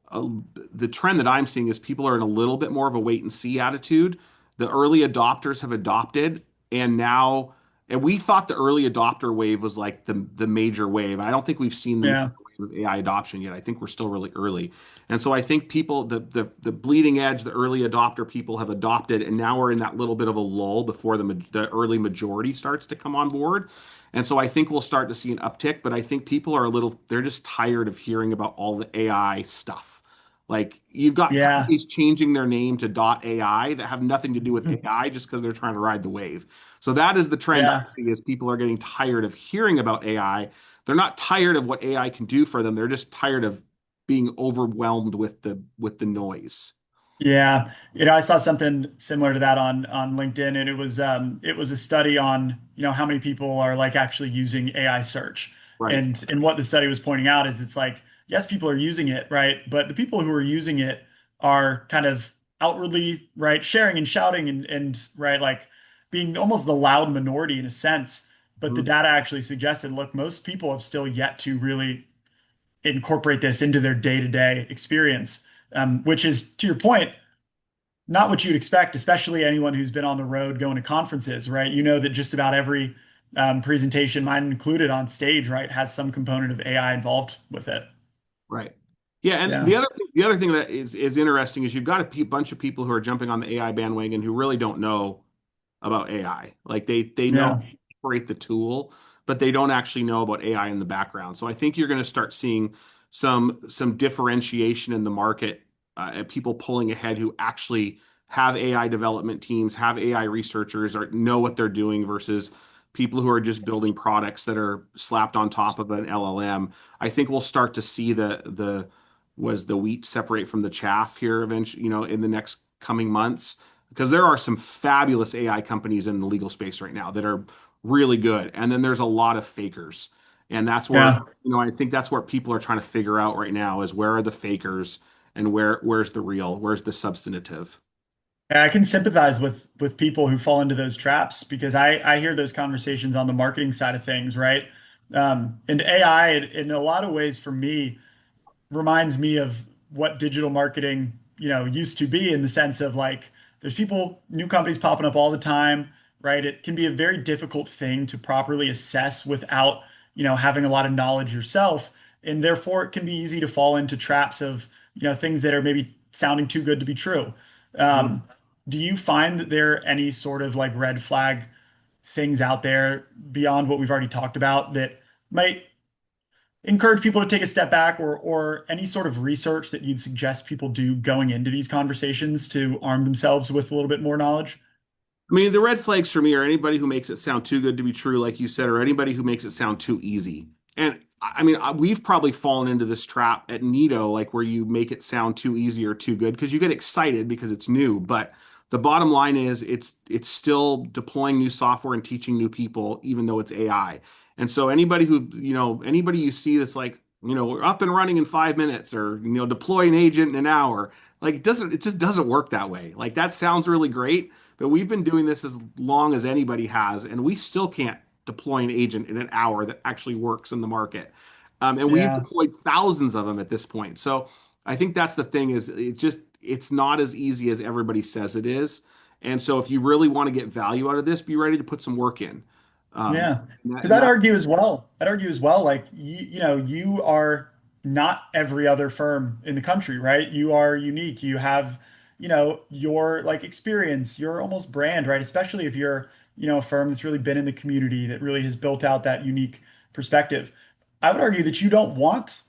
a, the trend that I'm seeing is people are in a little bit more of a wait and see attitude. The early adopters have adopted, and now And we thought the early adopter wave was like the major wave. I don't think we've seen the major Yeah. wave of AI adoption yet. I think we're still really early. And so I think people, the bleeding edge, the early adopter people have adopted, and now we're in that little bit of a lull before the early majority starts to come on board. And so I think we'll start to see an uptick, but I think people are a little, they're just tired of hearing about all the AI stuff. Like you've got Yeah. companies changing their name to .ai that have nothing to do with AI just because they're trying to ride the wave. So that is the trend I Yeah. see is people are getting tired of hearing about AI. They're not tired of what AI can do for them. They're just tired of being overwhelmed with the noise. Yeah, I saw something similar to that on LinkedIn, and it was a study on, how many people are like actually using AI search. Right. And what the study was pointing out is it's like, yes, people are using it, right? But the people who are using it are kind of outwardly, right, sharing and shouting and right, like being almost the loud minority in a sense. But the Mhm. data actually suggested, look, most people have still yet to really incorporate this into their day-to-day experience, which is, to your point, not what you'd expect, especially anyone who's been on the road going to conferences, right? You know that just about every presentation, mine included on stage, right, has some component of AI involved with it. Right. Yeah, and Yeah, the other thing that is interesting is you've got a bunch of people who are jumping on the AI bandwagon who really don't know about AI. Like they know how yeah, to operate the tool, but they don't actually know about AI in the background. So I think you're going to start seeing some differentiation in the market, and people pulling ahead who actually have AI development teams, have AI researchers, or know what they're doing versus people who are just building products that are slapped on top of an LLM. I think we'll start to see the was the wheat separate from the chaff here eventually, in the next coming months because there are some fabulous AI companies in the legal space right now that are really good. And then there's a lot of fakers. And that's where, yeah. I think that's where people are trying to figure out right now is where are the fakers and where's the real, where's the substantive? And I can sympathize with people who fall into those traps because I hear those conversations on the marketing side of things, right? And AI, in a lot of ways, for me, reminds me of what digital marketing, used to be in the sense of like there's new companies popping up all the time, right? It can be a very difficult thing to properly assess without, having a lot of knowledge yourself. And therefore it can be easy to fall into traps of, things that are maybe sounding too good to be true. Mhm. Um, do you find that there are any sort of like red flag things out there beyond what we've already talked about that might encourage people to take a step back or any sort of research that you'd suggest people do going into these conversations to arm themselves with a little bit more knowledge? I mean, the red flags for me are anybody who makes it sound too good to be true, like you said, or anybody who makes it sound too easy. And I mean, we've probably fallen into this trap at Neato, like where you make it sound too easy or too good because you get excited because it's new. But the bottom line is it's still deploying new software and teaching new people, even though it's AI. And so anybody you see that's like, we're up and running in 5 minutes or, deploy an agent in an hour, like it just doesn't work that way. Like that sounds really great, but we've been doing this as long as anybody has, and we still can't deploy an agent in an hour that actually works in the market. And we've Yeah, deployed thousands of them at this point. So I think that's the thing is it's not as easy as everybody says it is. And so if you really want to get value out of this, be ready to put some work in. Um, yeah. and that, Because and I'd that argue as well. I'd argue as well, like you are not every other firm in the country, right? You are unique. You have, your like experience, your almost brand, right? Especially if you're, a firm that's really been in the community that really has built out that unique perspective. I would argue that you don't want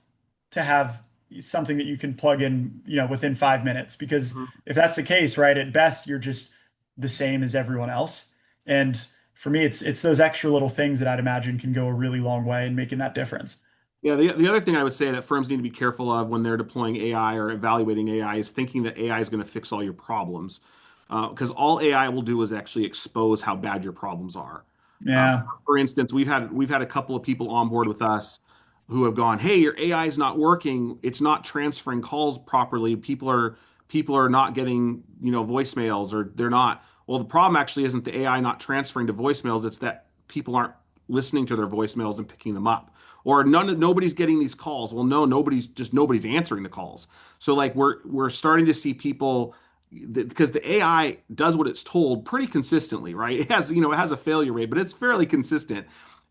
to have something that you can plug in, within 5 minutes. Because if that's the case, right, at best you're just the same as everyone else. And for me, it's those extra little things that I'd imagine can go a really long way in making that difference. Yeah, the other thing I would say that firms need to be careful of when they're deploying AI or evaluating AI is thinking that AI is going to fix all your problems. Because all AI will do is actually expose how bad your problems are. Yeah, For instance, we've had a couple of people on board with us who have gone, "Hey, your AI is not working. It's not transferring calls properly. People are not getting, voicemails or they're not." Well, the problem actually isn't the AI not transferring to voicemails, it's that people aren't listening to their voicemails and picking them up. Or nobody's getting these calls. Well, no, nobody's answering the calls. So like we're starting to see people because the AI does what it's told pretty consistently, right? It has, it has a failure rate, but it's fairly consistent.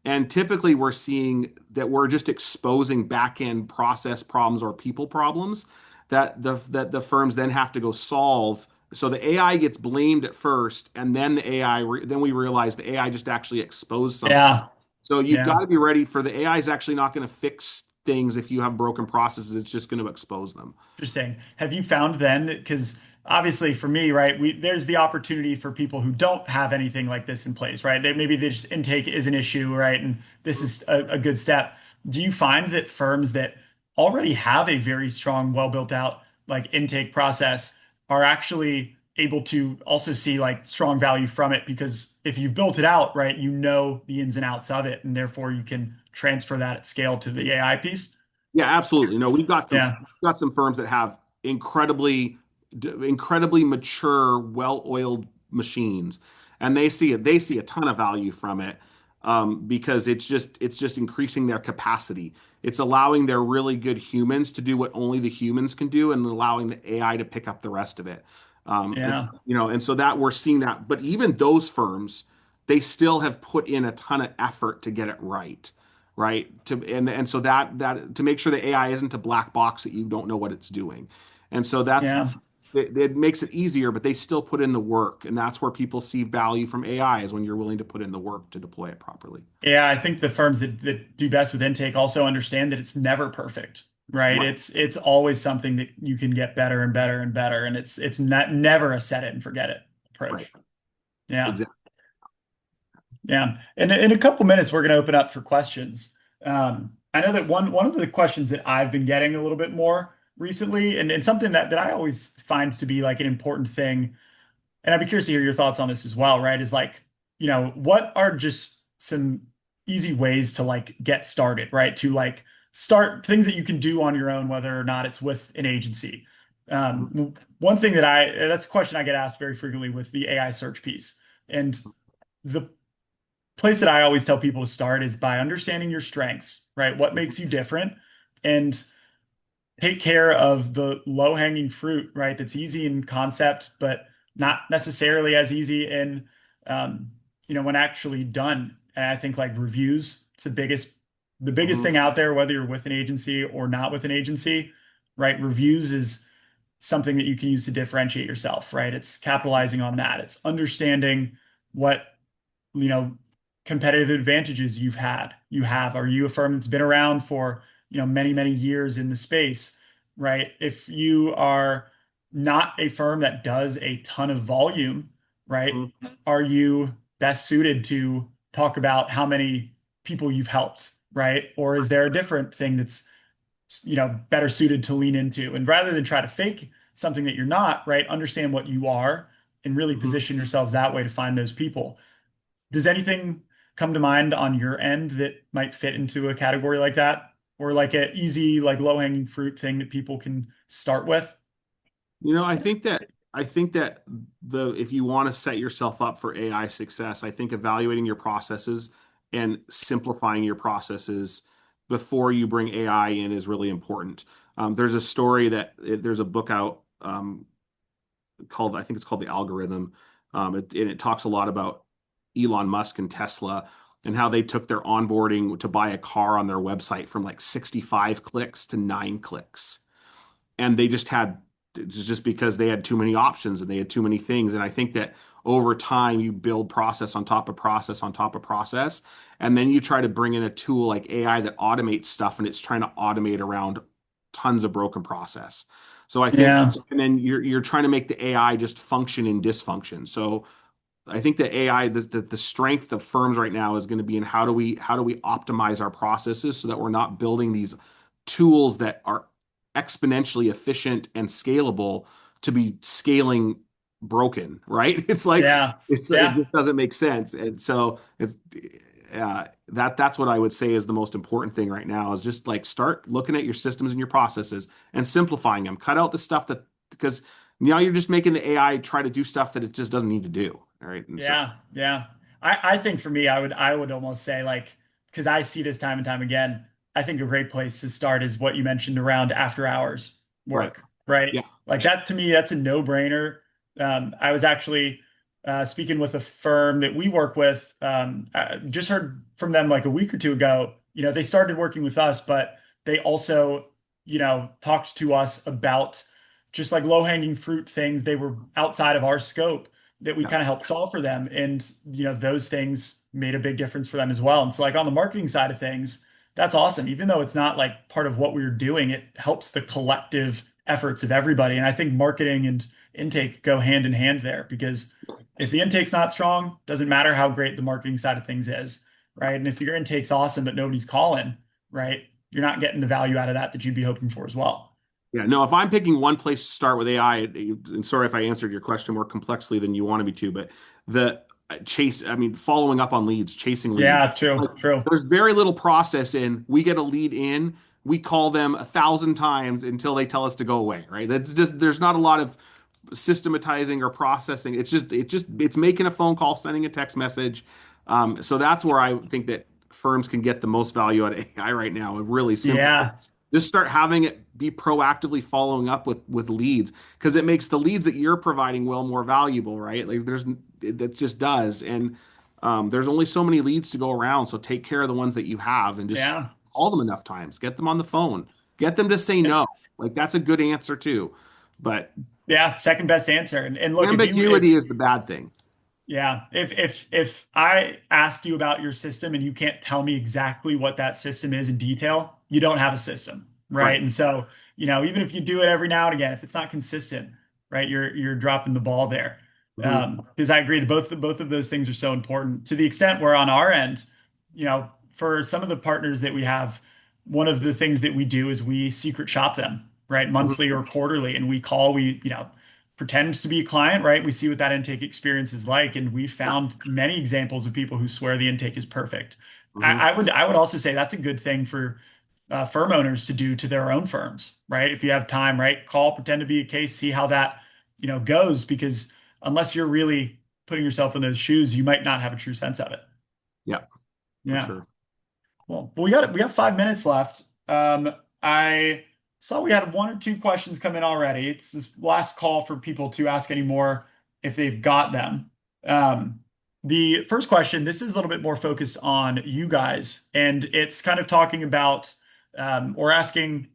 And typically we're seeing that we're just exposing back end process problems or people problems that the firms then have to go solve. So the AI gets blamed at first, and then then we realize the AI just actually exposed something. Yeah. So you've got Yeah. to be ready for the AI is actually not going to fix things if you have broken processes. It's just going to expose them. Interesting. Have you found then that because obviously for me, right, there's the opportunity for people who don't have anything like this in place, right? Maybe they just intake is an issue, right? And this is a good step. Do you find that firms that already have a very strong, well built out like intake process are actually able to also see like strong value from it? Because if you've built it out, right, you know the ins and outs of it, and therefore you can transfer that at scale to the AI piece. Yeah, absolutely. No, Yeah. we've got some firms that have incredibly mature, well-oiled machines, and they see a ton of value from it because it's just increasing their capacity. It's allowing their really good humans to do what only the humans can do, and allowing the AI to pick up the rest of it. It's Yeah. and so that we're seeing that, but even those firms, they still have put in a ton of effort to get it right, right? And so that to make sure the AI isn't a black box that you don't know what it's doing. And so Yeah. it makes it easier, but they still put in the work, and that's where people see value from AI is when you're willing to put in the work to deploy it properly. Yeah, I think the firms that do best with intake also understand that it's never perfect, right? Right, It's always something that you can get better and better and better, and it's not never a set it and forget it right, approach. Yeah, exactly. yeah. And in a couple minutes, we're going to open up for questions. I know that one of the questions that I've been getting a little bit more recently, and something that I always find to be like an important thing, and I'd be curious to hear your thoughts on this as well, right? Is like, what are just some easy ways to like get started, right? To like start things that you can do on your own, whether or not it's with an agency. One thing that's a question I get asked very frequently with the AI search piece. And the place that I always tell people to start is by understanding your strengths, right? What makes you different? And take care of the low-hanging fruit, right? That's easy in concept, but not necessarily as easy in, um, when actually done. And I think like reviews, it's the biggest Mhm. thing out there, whether you're with an agency or not with an agency, right? Reviews is something that you can use to differentiate yourself, right? It's capitalizing on that. It's understanding what you know, competitive advantages you have. Are you a firm that's been around for, many, many years in the space, right? If you are not a firm that does a ton of volume, right? Mhm. Are you best suited to talk about how many people you've helped, right? Or is there a different thing that's, better suited to lean into? And rather than try to fake something that you're not, right? Understand what you are and really Mhm. position yourselves that way to find those people. Does anything come to mind on your end that might fit into a category like that? Or like a easy, like low-hanging fruit thing that people can start with? I think that the if you want to set yourself up for AI success, I think evaluating your processes and simplifying your processes before you bring AI in is really important. There's a story there's a book out called I think it's called The Algorithm, and it talks a lot about Elon Musk and Tesla and how they took their onboarding to buy a car on their website from like 65 clicks to 9 clicks, and they just had just because they had too many options and they had too many things. And I think that over time you build process on top of process on top of process, and then you try to bring in a tool like AI that automates stuff, and it's trying to automate around tons of broken process. So I think, Yeah, and then you're trying to make the AI just function in dysfunction. So I think that AI, the strength of firms right now is going to be in how do we optimize our processes so that we're not building these tools that are exponentially efficient and scalable to be scaling broken, right? It's like yeah, it yeah, just doesn't make sense. And so it's that's what I would say is the most important thing right now is just like start looking at your systems and your processes and simplifying them. Cut out the stuff that because now you're just making the AI try to do stuff that it just doesn't need to do. All right. And so, yeah, yeah. I think for me, I would almost say like, because I see this time and time again, I think a great place to start is what you mentioned around after hours right. work, right? Yeah. Like that to me, that's a no-brainer. I was actually speaking with a firm that we work with. I just heard from them like a week or two ago. They started working with us, but they also, talked to us about just like low-hanging fruit things. They were outside of our scope that we Yeah. kind of helped solve for them. And, those things made a big difference for them as well. And so like on the marketing side of things, that's awesome. Even though it's not like part of what we were doing, it helps the collective efforts of everybody. And I think marketing and intake go hand in hand there because if the intake's not strong, doesn't matter how great the marketing side of things is, right? And if your intake's awesome but nobody's calling, right, you're not getting the value out of that you'd be hoping for as well. Yeah, no, if I'm picking one place to start with AI, and sorry if I answered your question more complexly than you wanted me to, but the I mean, following up on leads, chasing leads. Yeah, It's like true, true. there's very little process in. We get a lead in, we call them 1,000 times until they tell us to go away, right? That's just there's not a lot of systematizing or processing. It's making a phone call, sending a text message. So that's where I think that firms can get the most value out of AI right now. Really simple. Yeah, Just start having it be proactively following up with leads because it makes the leads that you're providing well more valuable, right? Like that just does. And there's only so many leads to go around. So take care of the ones that you have and just yeah, call them enough times. Get them on the phone. Get them to say no. Like that's a good answer too. But yeah. Second best answer. And look, if ambiguity is the bad thing. yeah, if I ask you about your system and you can't tell me exactly what that system is in detail, you don't have a system, right? Right. And so, even if you do it every now and again, if it's not consistent, right, you're dropping the ball there. Hmm. Because I agree that both of those things are so important to the extent where on our end, for some of the partners that we have, one of the things that we do is we secret shop them, right, monthly Hmm. or quarterly, and we pretend to be a client, right? We see what that intake experience is like, and we Yeah. found many examples of people who swear the intake is perfect. Hmm. I would also say that's a good thing for firm owners to do to their own firms, right? If you have time, right, call, pretend to be a case, see how that goes, because unless you're really putting yourself in those shoes, you might not have a true sense of it. Yeah, for Yeah. sure. Well, we got 5 minutes left. I saw we had one or two questions come in already. It's the last call for people to ask any more if they've got them. Um, the first question, this is a little bit more focused on you guys, and it's kind of talking about or asking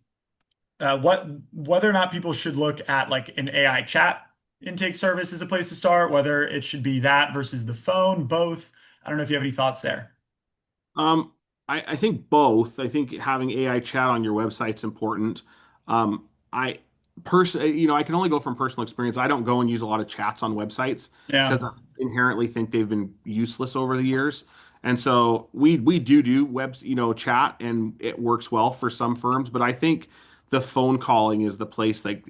whether or not people should look at like an AI chat intake service as a place to start, whether it should be that versus the phone, both. I don't know if you have any thoughts there. Um, I think both. I think having AI chat on your website's important. I I can only go from personal experience. I don't go and use a lot of chats on websites Yeah. because I inherently think they've been useless over the years. And so we do webs, chat, and it works well for some firms. But I think the phone calling is the place. Like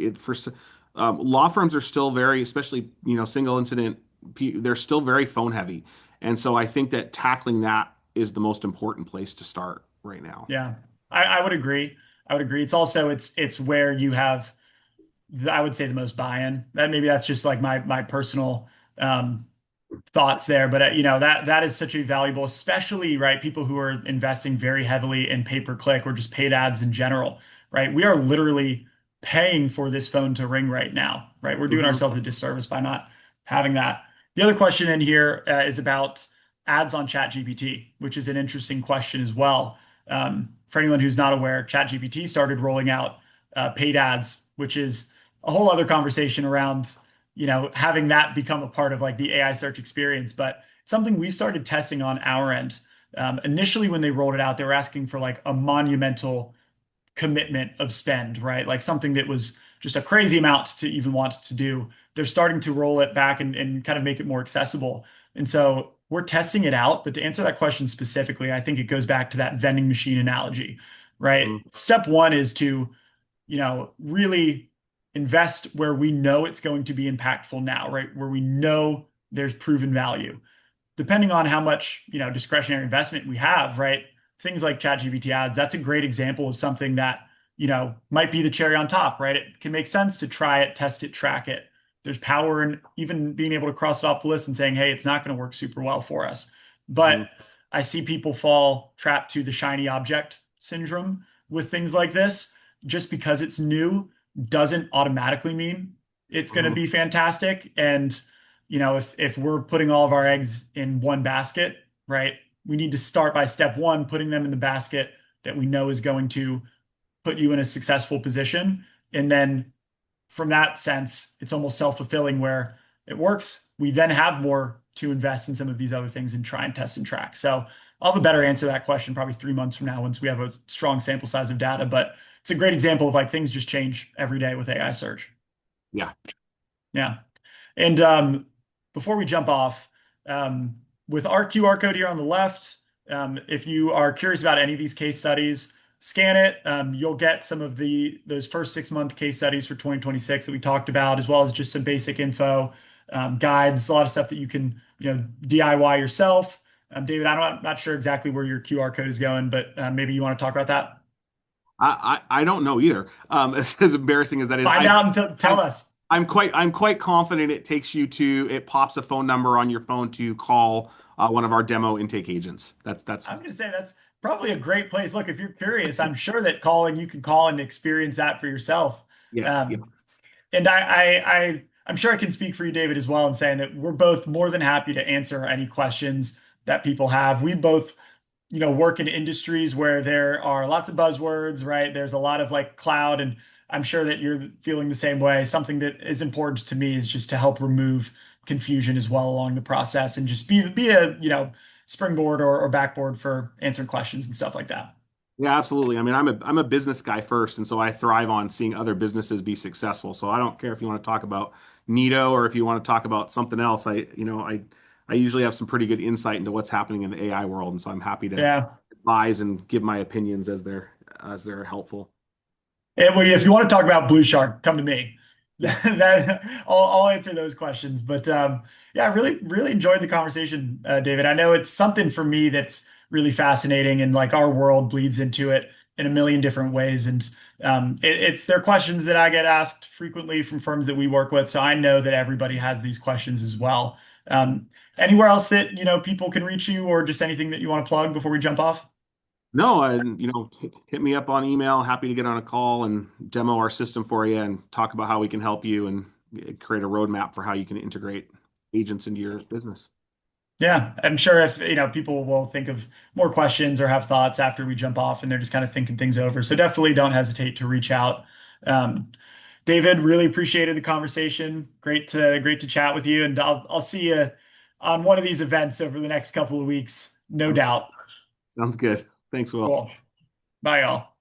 law firms are still very, especially single incident. They're still very phone heavy. And so I think that tackling that is the most important place to start right now. Yeah, I would agree. I would agree. It's also it's where you have I would say the most buy-in. That maybe that's just like my personal um thoughts there, but that is such a valuable, especially right, people who are investing very heavily in pay-per-click or just paid ads in general, right? We are literally paying for this phone to ring right now, right? We're doing Hmm. ourselves a disservice by not having that. The other question in here is about ads on ChatGPT, which is an interesting question as well. For anyone who's not aware, ChatGPT started rolling out paid ads, which is a whole other conversation around having that become a part of like the AI search experience. But it's something we started testing on our end. Initially, when they rolled it out, they were asking for like a monumental commitment of spend, right? Like something that was just a crazy amount to even want to do. They're starting to roll it back and kind of make it more accessible. And so we're testing it out. But to answer that question specifically, I think it goes back to that vending machine analogy, right? Hmm. Step one is to really invest where we know it's going to be impactful now, right? Where we know there's proven value. Depending on how much, discretionary investment we have, right? Things like ChatGPT ads, that's a great example of something that, might be the cherry on top, right? It can make sense to try it, test it, track it. There's power in even being able to cross it off the list and saying, hey, it's not going to work super well for us. But Hmm. I see people fall trapped to the shiny object syndrome with things like this. Just because it's new doesn't automatically mean it's going to Mhm. be fantastic. And, if we're putting all of our eggs in one basket, right, we need to start by step one, putting them in the basket that we know is going to put you in a successful position. And then from that sense, it's almost self-fulfilling where it works. We then have more to invest in some of these other things and try and test and track. So I'll have a better answer to that question probably 3 months from now once we have a strong sample size of data. But it's a great example of like things just change every day with AI search. Yeah. Yeah. And before we jump off, um, with our QR code here on the left, if you are curious about any of these case studies, scan it. You'll get some of those first 6 month case studies for 2026 that we talked about, as well as just some basic info, guides, a lot of stuff that you can DIY yourself. David, I'm not sure exactly where your QR code is going, but maybe you want to talk about that. I don't know either. As embarrassing as that is, Find out and tell I'm us. I'm quite confident it pops a phone number on your phone to call one of our demo intake agents. That's I was going to say that's probably a great place. Look, if you're curious, I'm sure that calling you can call and experience that for yourself. yes, yeah. Um, and I'm sure I can speak for you, David, as well in saying that we're both more than happy to answer any questions that people have. We both work in industries where there are lots of buzzwords, right? There's a lot of like cloud, and I'm sure that you're feeling the same way. Something that is important to me is just to help remove confusion as well along the process and just be a, springboard or backboard for answering questions and stuff like that. Yeah, absolutely. I mean, I'm a business guy first, and so I thrive on seeing other businesses be successful. So I don't care if you want to talk about Neato or if you want to talk about something else. I usually have some pretty good insight into what's happening in the AI world, and so I'm happy to Yeah. advise and give my opinions as they're helpful. And well, if you want to talk about BluShark, come to me. Yeah. I'll answer those questions. But yeah, I really, really enjoyed the conversation, David. I know it's something for me that's really fascinating, and like our world bleeds into it in a million different ways. And they're questions that I get asked frequently from firms that we work with. So I know that everybody has these questions as well. Anywhere else that people can reach you, or just anything that you want to plug before we jump off? No, and hit me up on email. Happy to get on a call and demo our system for you and talk about how we can help you and create a roadmap for how you can integrate agents into your business. Yeah, I'm sure if people will think of more questions or have thoughts after we jump off and they're just kind of thinking things over. So definitely don't hesitate to reach out. Um, David, really appreciated the conversation. Great to chat with you, and I'll see you on one of these events over the next couple of weeks, no Um, doubt. Sounds good. Thanks, Will. Cool. Bye, y'all.